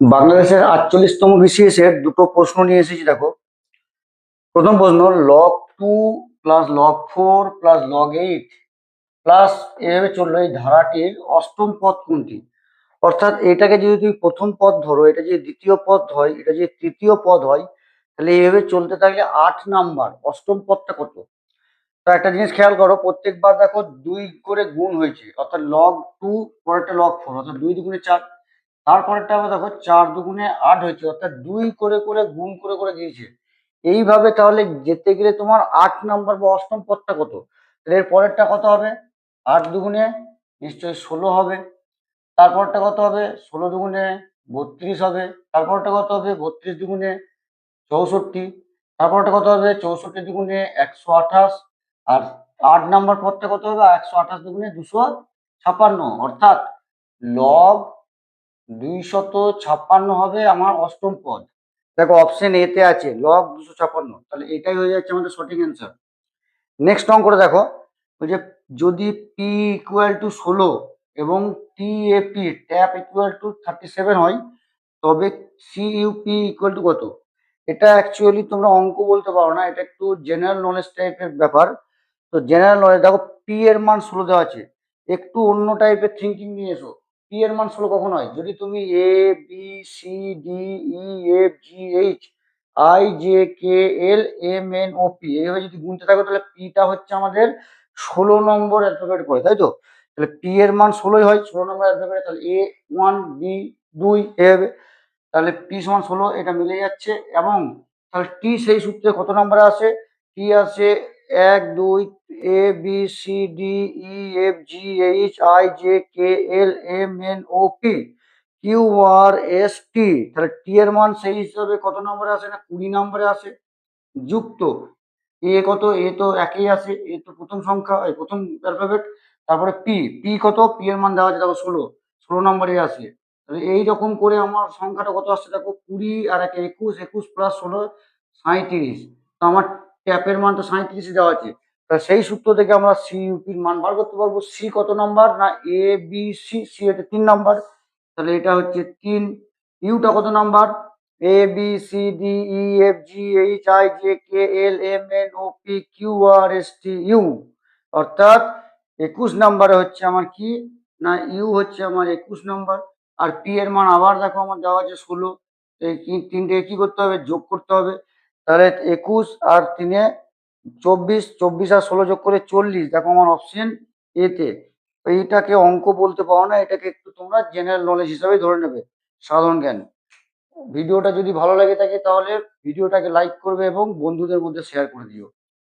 বাংলাদেশের 48তম বিসিএস এর দুটো প্রশ্ন নিয়ে এসেছি। দেখো, প্রথম প্রশ্ন, log 2 plus log 4 plus log 8 plus এভাবে চললো, এই ধারাটির অষ্টম পদ কোনটি? অর্থাৎ এটাকে যদি তুমি প্রথম পদ ধরো, এটা যদি দ্বিতীয় পদ হয়, এটা যদি তৃতীয় পদ হয়, তাহলে এইভাবে চলতে থাকলে 8 নাম্বার অষ্টম পদটা কত? তো একটা জিনিস খেয়াল করো, প্রত্যেকবার দেখো 2 করে গুণ হয়েছে, অর্থাৎ log 2 পরেরটা log 4, অর্থাৎ 2 দুগুণে 4। তারপরেরটা আবার দেখো 4 দুগুণে 8 হয়েছে, অর্থাৎ 2 করে করে গুণ করে করে গিয়েছে। এইভাবে তাহলে যেতে গেলে তোমার 8 নাম্বার বা অষ্টম পদটা কত? তাহলে এর পরেরটা কত হবে? 8 দুগুণে নিশ্চয়ই 16 হবে। তারপরটা কত হবে? 16 দুগুণে 32 হবে। তারপরটা কত হবে? 32 দুগুণে 64। তারপরটা কত হবে? 64 দুগুণে 128। আর 8 নাম্বার পদটা কত হবে? 128 দুগুণে 256, অর্থাৎ লগ 256 হবে আমার অষ্টম পদ। দেখো, অপশন এ তে আছে লগ 256, তাহলে এটাই হয়ে যাচ্ছে আমাদের সঠিক অ্যান্সার। নেক্সট অঙ্কটা দেখো, ওই যে যদি পি ইকুয়াল টু 16 এবং টিএপি ট্যাপ ইকুয়াল টু 37 হয়, তবে সিইউপি ইকুয়াল টু কত? এটা অ্যাকচুয়ালি তোমরা অঙ্ক বলতে পারো না, এটা একটু জেনারেল নলেজ টাইপের ব্যাপার। তো জেনারেল নলেজ দেখো, পি এর মান 16 দেওয়া আছে, একটু অন্য টাইপের থিঙ্কিং নিয়ে এসো। পি এর মান 16 কখন হয়? যদি তুমি A B C D E F G H I J K L M N O P এইভাবে যদি গুনতে থাকো, তাহলে পিটা হচ্ছে আমাদের 16 নম্বর অ্যালফাবেট পড়ে, তাই তো? তাহলে পি এর মান 16 হয়, 16 নম্বর অ্যালফাবেট, তাহলে A1 B2 এভাবে। তাহলে পি সমান 16, এটা মিলে যাচ্ছে। এবং তাহলে টি সেই সূত্রে কত নম্বরে আসে? টি আসে 1 2 A B C D E F G H I J K L M N O P Q R S T. তাহলে টি এর মান সেই হিসাবে কত নম্বরে আসে? না, 20 নম্বরে আসে। যুক্ত এ কত? এ তো একই আসে, এ তো প্রথম সংখ্যা, এই প্রথম অ্যালফাবেট। তারপরে পি, পি কত? পি এর মান দেওয়া আছে দেখো 16, 16 নম্বরে আসে। তাহলে এইরকম করে আমার সংখ্যাটা কত আসছে দেখো, 20 আর 1 21, 21 প্লাস 16 37। তো আমার ট্যাপের মান তো 37 দেওয়া আছে। তা সেই সূত্র থেকে আমরা সিইউপির মান বার করতে পারবো। সি কত নাম্বার? না, এ বি সি, সি এটা 3 নাম্বার, তাহলে এটা হচ্ছে 3। ইউটা কত number? A B C D E F G H I J K L M N O P Q R S T U, অর্থাৎ 21 নম্বরে হচ্ছে আমার কি? না, ইউ হচ্ছে আমার 21 নম্বর। আর পি এর মান আবার দেখো আমার দেওয়া আছে 16, এই তিনটে কি করতে হবে? যোগ করতে হবে। তাহলে 21 আর 3 24, 24 আর 16 যোগ করে 40, দেখো আমার অপশন এতে। এইটাকে অঙ্ক বলতে পারো না, এটাকে একটু তোমরা জেনারেল নলেজ হিসাবে ধরে নেবে, সাধারণ জ্ঞান। ভিডিওটা যদি ভালো লাগে থাকে, তাহলে ভিডিওটাকে লাইক করবে এবং বন্ধুদের মধ্যে শেয়ার করে দিও।